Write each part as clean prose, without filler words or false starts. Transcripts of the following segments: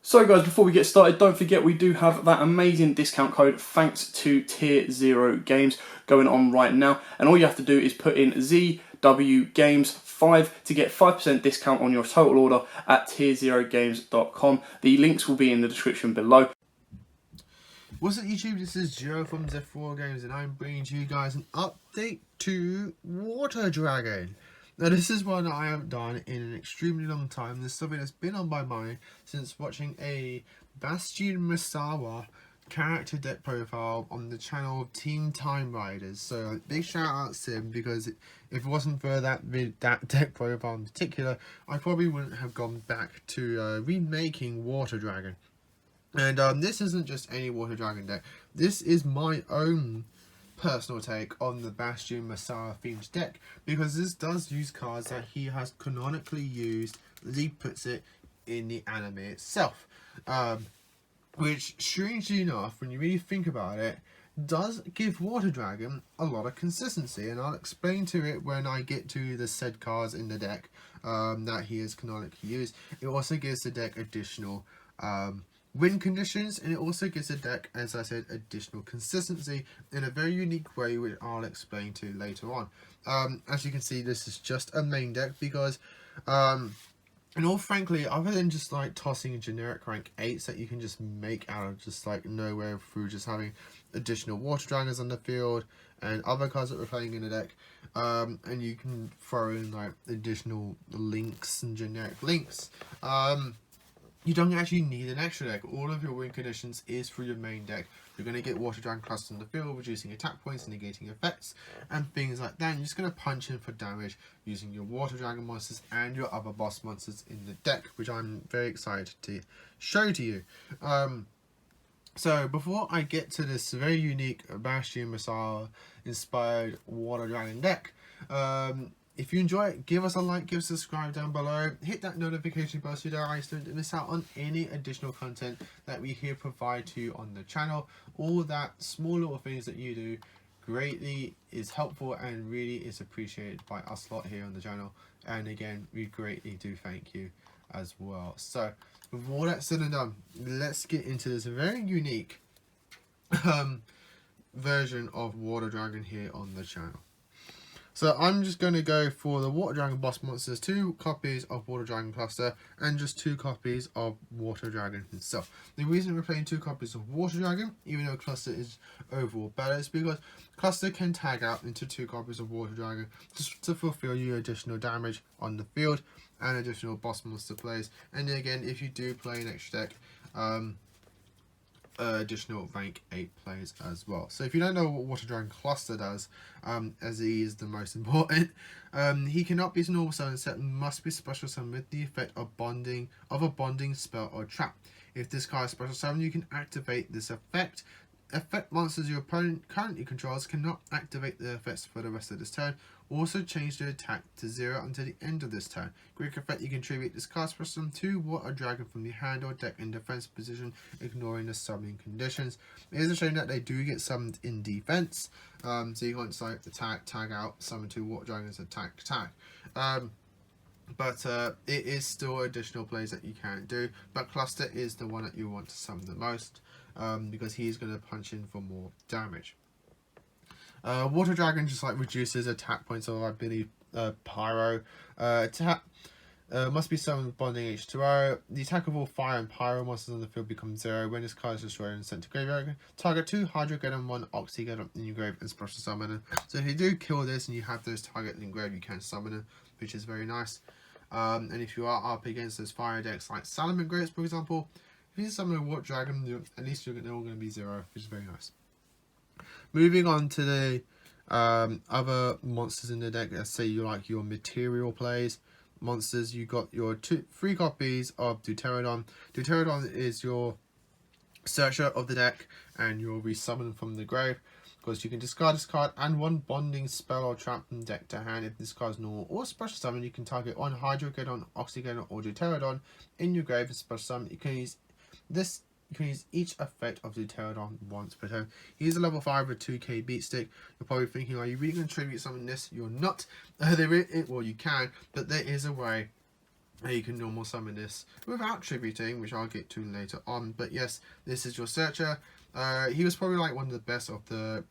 So guys, before we get started, don't forget we do have that amazing discount code thanks to Tier 0 Games going on right now. And all you have to do is put in ZW Games 5 to get 5% discount on your total order at tier0games.com. The links will be in the description below. What's up YouTube, this is Joe from Z4 Games and I'm bringing to you guys an update to Water Dragon. Now this is one that I haven't done in an extremely long time. This is something that's been on my mind since watching a Bastion Misawa character deck profile on the channel of Team Time Riders. So big shout out to him, because if it wasn't for that deck profile in particular, I probably wouldn't have gone back to remaking Water Dragon. And this isn't just any Water Dragon deck. This is my own personal take on the Bastion Misawa themed deck, because this does use cards that he has canonically used, as he puts it, in the anime itself. Which, strangely enough, when you really think about it, does give Water Dragon a lot of consistency, and I'll explain to it when I get to the said cards in the deck that he has canonically used. It also gives the deck additional win conditions, and it also gives the deck, as I said, additional consistency in a very unique way, which I'll explain to later on. As you can see, this is just a main deck because in all frankly, other than just like tossing generic rank 8s that you can just make out of just like nowhere through just having additional Water Dragons on the field and other cards that we're playing in the deck, and you can throw in like additional links and generic links, you don't actually need an extra deck. All of your win conditions is through your main deck. You're going to get Water Dragon clusters on the field, reducing attack points and negating effects, and things like that. And you're just going to punch in for damage using your Water Dragon monsters and your other boss monsters in the deck, which I'm very excited to show to you. So before I get to this very unique Bastion Misawa inspired Water Dragon deck, if you enjoy it, give us a like, give us a subscribe down below, hit that notification bell so that you don't miss out on any additional content that we here provide to you on the channel. All that small little things that you do greatly is helpful and really is appreciated by us lot here on the channel. And again, we greatly do thank you as well. So with all that said and done, let's get into this very unique version of Water Dragon here on the channel. So I'm just going to go for the Water Dragon boss monsters, 2 copies of Water Dragon Cluster, and just 2 copies of Water Dragon himself. The reason we're playing 2 copies of Water Dragon, even though Cluster is overall better, is because Cluster can tag out into 2 copies of Water Dragon just to fulfill you additional damage on the field and additional boss monster plays. And then again, if you do play an extra deck, additional rank 8 plays as well. So if you don't know what Water Dragon Cluster does, as he is the most important, he cannot be a normal summon set, must be special summon with the effect of a bonding spell or trap. If this card is special summon, you can activate this effect. Effect monsters your opponent currently controls cannot activate the effects for the rest of this turn. Also change the attack to 0 until the end of this turn. Quick effect, you can tribute this card special summon to Water Dragon from the hand or deck in defensive position, ignoring the summoning conditions. It is a shame that they do get summoned in defense, so you can't just like attack, tag out, summon 2 Water Dragons, attack. But it is still additional plays that you can do. But Cluster is the one that you want to summon the most, because he's going to punch in for more damage. Water Dragon just like reduces attack points, or I believe Pyro. Attack must be summoned with bonding H2O. The attack of all fire and pyro monsters on the field becomes 0 when this card is destroyed and sent to graveyard. Target 2 Hydrogeddon, 1 Oxygeddon in your grave and special summon them. So if you do kill this and you have those targets in grave, you can summon them, which is very nice. And if you are up against those fire decks like Salmon Grapes, for example, if you summon a Water Dragon, at least they're all going to be 0, which is very nice. Moving on to the other monsters in the deck, let's say you like your material plays monsters, you got your 3 copies of Deuterodon. Deuterodon is your searcher of the deck, and you'll be summoned from the grave. Because you can discard this card and 1 bonding spell or trap from deck to hand. If this card is normal or special summon, you can target 1 Hydrogeddon, Oxygeddon, or Deuterodon in your grave as special summon. You can use this. You can use each effect of Deuterodon once per turn. He's a level 5 with 2k beat stick. You're probably thinking, are you really going to tribute summon this? You're not. Well, you can, but there is a way And you can normal summon this without tributing, which I'll get to later on. But yes, this is your searcher. He was probably like one of the best of the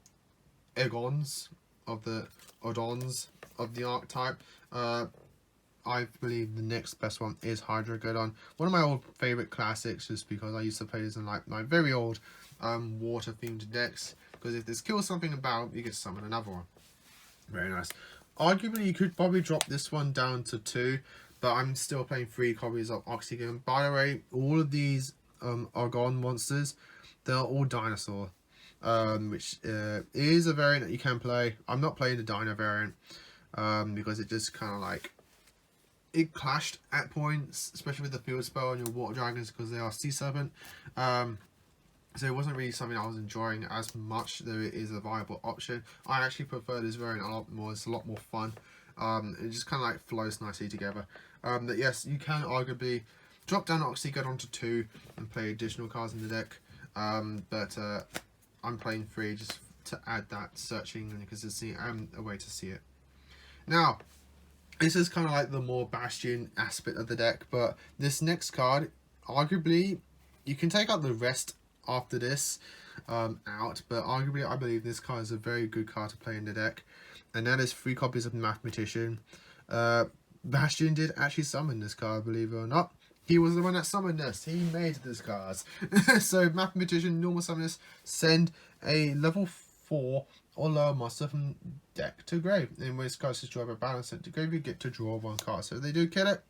Egons, of the Odons of the archetype. I believe the next best one is Hydreigodon. One of my old favourite classics, just because I used to play this in like my very old water themed decks. Because if there's kill something about, you get to summon another one. Very nice. Arguably, you could probably drop this one down to 2, but I'm still playing 3 copies of Oxygen. By the way, all of these Argon monsters, they're all dinosaur, which is a variant that you can play. I'm not playing the Dino variant because it just kind of like, it clashed at points, especially with the field spell and your water dragons because they are sea serpent. So it wasn't really something I was enjoying as much, though it is a viable option. I actually prefer this variant a lot more. It's a lot more fun. It just kind of like flows nicely together. But yes, you can arguably drop down Oxygodon to 2 and play additional cards in the deck. But I'm playing 3 just to add that searching and consistency and a way to see it. Now, this is kind of like the more Bastion aspect of the deck, but this next card, arguably, you can take out the rest after this out, but arguably I believe this card is a very good card to play in the deck, and that is 3 copies of Mathematician. Bastion did actually summon this card, believe it or not. He was the one that summoned this. He made this card. So Mathematician, normal summon this, send a level 4 or lower monster from deck to grave. And when this card is destroyed by battle sent to grave, you get to draw 1 card. So if they do kill it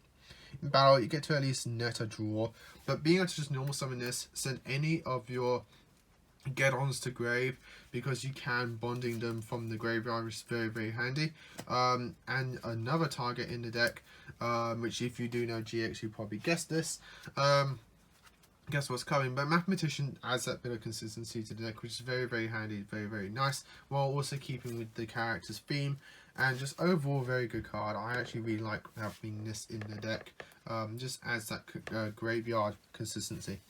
in battle, you get to at least net a draw. But being able to just normal summon this, send any of your get-ons to grave, because you can bonding them from the graveyard, which is very, very handy. And another target in the deck, which if you do know GX, you probably guessed this. Guess what's coming, but Mathematician adds that bit of consistency to the deck, which is very, very handy, very, very nice, while also keeping with the character's theme, and just overall very good card. I actually really like having this in the deck. Just adds that graveyard consistency.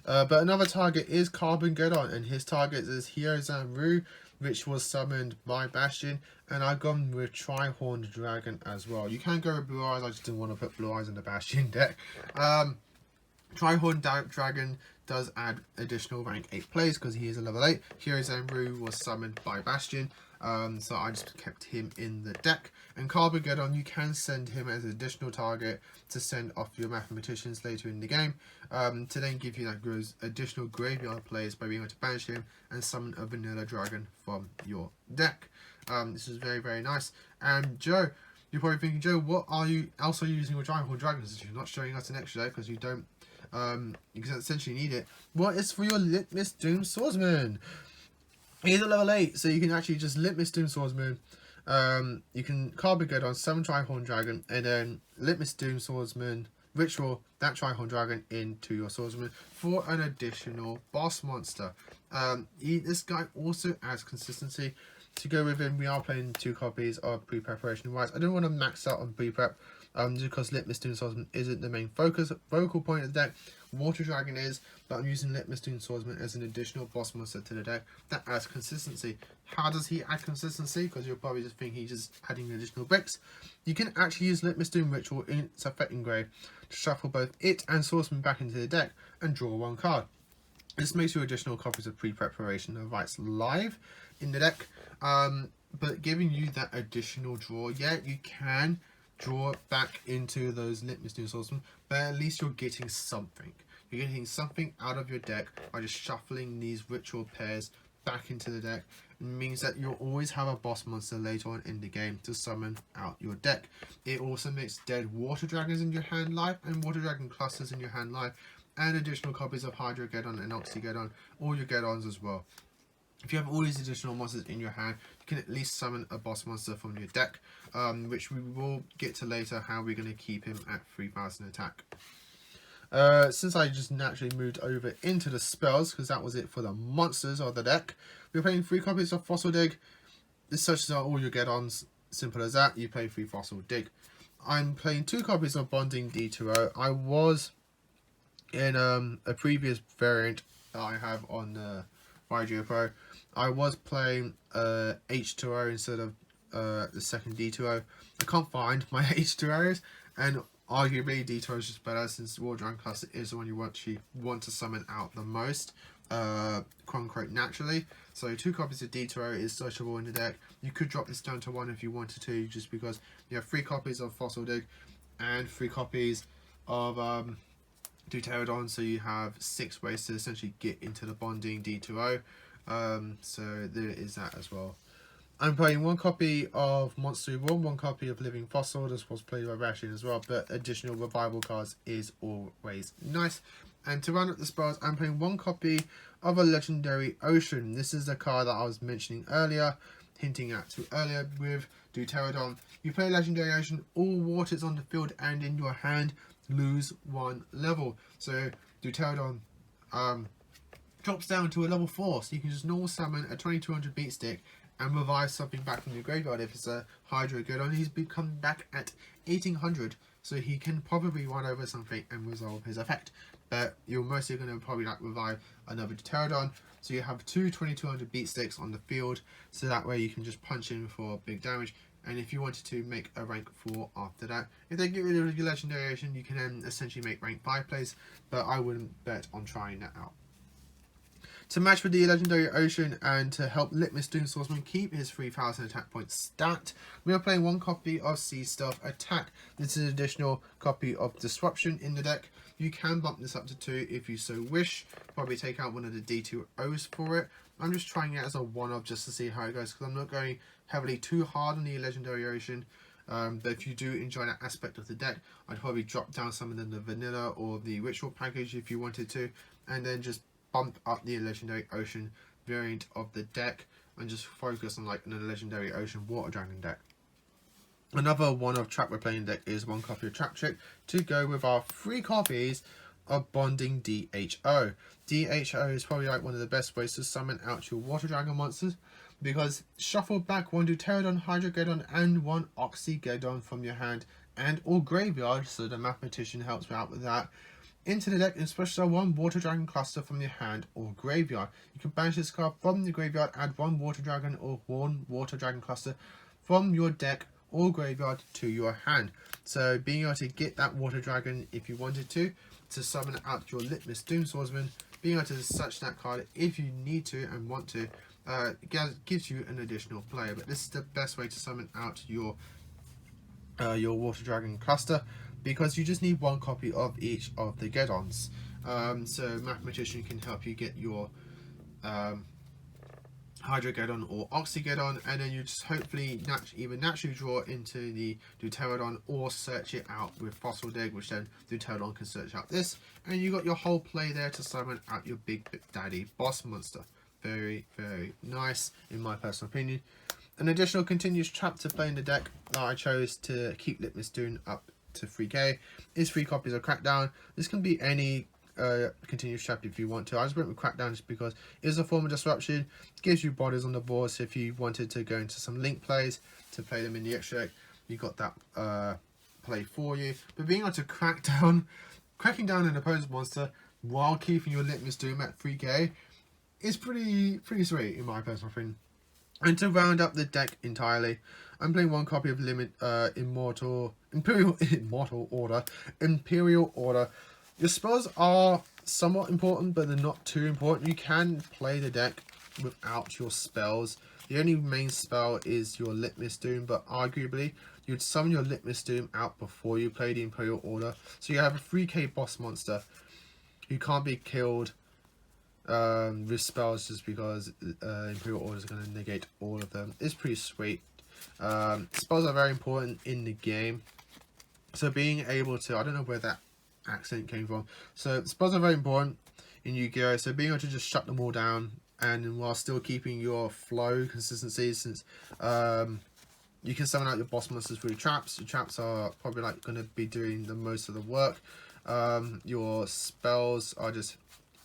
But another target is Carbongeddon, and his target is Hyozanru, which was summoned by Bastion, and I've gone with Tri-Horned Dragon as well. You can go with Blue Eyes, I just didn't want to put Blue Eyes in the Bastion deck. Tri-Horned Dragon does add additional rank 8 plays because he is a level 8. Hyozanru was summoned by Bastion, so I just kept him in the deck. And Carbongeddon, you can send him as an additional target to send off your Mathematicians later in the game, to then give you that additional graveyard plays by being able to banish him and summon a vanilla dragon from your deck. This is very, very nice. And Joe, you're probably thinking, Joe, what are you also using with Tri-Horned Dragon? Since you're not showing us an extra deck because you don't, you can essentially need it. What is for your Litmus Doom Swordsman? He's a level 8, so you can actually just Litmus Doom Swordsman. You can Carbongeddon, summon Tri-Horned Dragon, and then Litmus Doom Swordsman, ritual that Tri-Horned Dragon into your Swordsman for an additional boss monster. This guy also adds consistency. To go with him, we are playing 2 copies of pre-preparation rights. I don't want to max out on pre-prep, just because Litmus Doom Swordsman isn't the main focal point of the deck. Water Dragon is, but I'm using Litmus Doom Swordsman as an additional boss monster to the deck that adds consistency. How does he add consistency? Because you'll probably just think he's just adding additional bricks. You can actually use Litmus Doom Ritual in its effect engrave to shuffle both it and Swordsman back into the deck and draw 1 card. This makes you additional copies of pre-preparation of rights live in the deck, but giving you that additional draw. Yeah, you can draw back into those Litmus Doom Swordsman, but at least you're getting something. You're getting something out of your deck by just shuffling these ritual pairs back into the deck. It means that you'll always have a boss monster later on in the game to summon out your deck. It also makes dead water dragons in your hand live and water dragon clusters in your hand live, and additional copies of Hydreigodon and Oxygodon, all your get-ons as well. If you have all these additional monsters in your hand, you can at least summon a boss monster from your deck, which we will get to later, how we're going to keep him at 3000 attack. Since I just naturally moved over into the spells, because that was it for the monsters of the deck, we're playing 3 copies of Fossil Dig. This such are all your get-ons, simple as that. You play 3 Fossil Dig. I'm playing 2 copies of Bonding D2O. I was in a previous variant that I have on the YUGIOH Pro. I was playing H2O instead of the second D2O. I can't find my H2Os, and Arguably, D2 is just better since Water Dragon Cluster is the one you actually want to summon out the most, quote unquote, naturally. So 2 copies of D2 is searchable in the deck. You could drop this down to 1 if you wanted to, just because you have 3 copies of Fossil Dig and 3 copies of Deuterodon, so you have 6 ways to essentially get into the bonding D2O. So there is that as well. I'm playing 1 copy of Monster Reborn, 1 copy of Living Fossil. This was played by Rashin as well, but additional revival cards is always nice. And to round up the spells, I'm playing 1 copy of a Legendary Ocean. This is the card that I was mentioning earlier, hinting at earlier with Deuterodon. You play Legendary Ocean, all waters on the field and in your hand lose 1 level. So Deuterodon drops down to a level 4, so you can just normal summon a 2200 beat stick and revive something back from your graveyard. If it's a Hydra Godon, he's become back at 1800, so he can probably run over something and resolve his effect. But you're mostly going to probably like revive another Pterodon, so you have 2 2200 beat sticks on the field, so that way you can just punch in for big damage. And if you wanted to make a rank 4 after that, if they get rid of your Legendary Ocean, you can then essentially make rank 5 plays, but I wouldn't bet on trying that out. To match with the Legendary Ocean and to help Litmus Doom Swordsman keep his 3000 attack points stacked, we are playing 1 copy of Sea Stealth Attack. This is an additional copy of Disruption in the deck. You can bump this up to 2 if you so wish. Probably take out one of the D2Os for it. I'm just trying it as a one-off just to see how it goes, because I'm not going heavily too hard on the Legendary Ocean. But if you do enjoy that aspect of the deck, I'd probably drop down some of the vanilla or the ritual package if you wanted to, and then just bump up the Legendary Ocean variant of the deck and just focus on like the Legendary Ocean Water Dragon deck. Another one of Trap we're playing deck is 1 copy of Trap Trick to go with our 3 copies of Bonding DHO. DHO is probably like one of the best ways to summon out your Water Dragon monsters, because shuffle back 1 Deuterodon, Hydrogeddon and 1 Oxygeddon from your hand and or graveyard, so the Mathematician helps me out with that, into the deck and special 1 Water Dragon cluster from your hand or graveyard. You can banish this card from the graveyard, add 1 Water Dragon or 1 Water Dragon cluster from your deck or graveyard to your hand. So being able to get that Water Dragon if you wanted to summon out your Litmus Doom Swordsman, being able to search that card if you need to and want to, gives you an additional play. But this is the best way to summon out your Water Dragon cluster, because you just need 1 copy of each of the Geddons. So Mathematician can help you get your Hydrogeddon or Oxygeddon, and then you just hopefully either naturally draw into the Deuterodon or search it out with Fossil Dig, which then Deuterodon can search out this, and you got your whole play there to summon out your big daddy boss monster. Very, very nice in my personal opinion. An additional continuous trap to play in the deck that I chose to keep Litmus Doom up to 3k is 3 copies of Crackdown. This can be any continuous trap if you want to. I just went with Crackdown just because it's a form of disruption, gives you bodies on the board, so if you wanted to go into some link plays to play them in the extra deck, you got that play for you. But being able to cracking down an opposed monster while keeping your Litmus Doom at 3k is pretty sweet in my personal opinion. And to round up the deck entirely, I'm playing 1 copy of Imperial Order. Your spells are somewhat important, but they're not too important. You can play the deck without your spells. The only main spell is your Litmus Doom, but arguably you'd summon your Litmus Doom out before you play the Imperial Order. So you have a 3k boss monster who can't be killed with spells, just because Imperial Order is going to negate all of them. It's pretty sweet. Spells are very important in the game, so being able to, I don't know where that accent came from, so spells are very important in Yu-Gi-Oh, so being able to just shut them all down and while still keeping your flow consistency, since you can summon out your boss monsters through traps. The traps are probably like going to be doing the most of the work. Your spells are just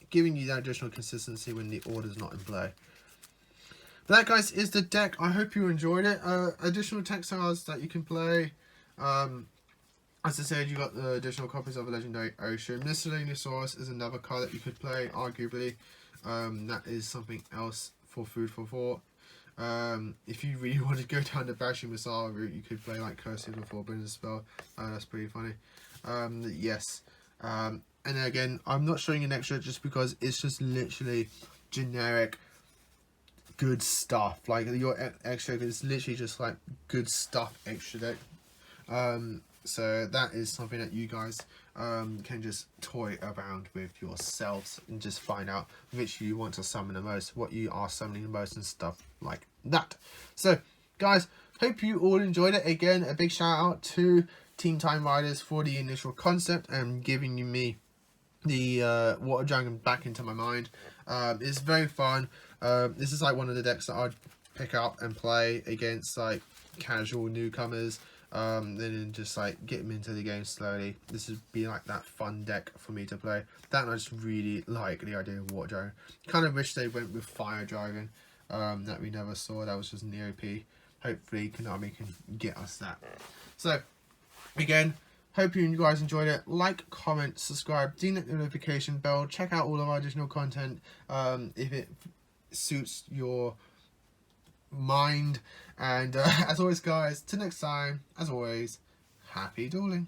giving you that additional consistency when the order's not in play. But that, guys, is the deck. I hope you enjoyed it. Additional textiles that you can play. As I said, you got the additional copies of a Legendary Ocean. Miscellaneous Source is another card that you could play, arguably. That is something else for food for thought. If you really want to go down the Bashing Missile route, you could play like Curse of the Forbidden Spell. That's pretty funny. Yes. And then again, I'm not showing an extra just because it's just literally generic good stuff. Like your extra is literally just like good stuff extra deck. So that is something that you guys can just toy around with yourselves and just find out which you want to summon the most, what you are summoning the most and stuff like that. So guys, hope you all enjoyed it. Again, a big shout out to Team Time Riders for the initial concept and giving me the Water Dragon back into my mind. It's very fun. This is like one of the decks that I'd pick up and play against like casual newcomers. Then just like get them into the game slowly. This would be like that fun deck for me to play. That, and I just really like the idea of Water Dragon. Kind of wish they went with Fire Dragon, that we never saw. That was just an OP. Hopefully Konami can get us that. So again, hope you guys enjoyed it. Like, comment, subscribe, ding that notification bell. Check out all of our additional content if it suits your mind. And as always guys, till next time, as always, happy dueling.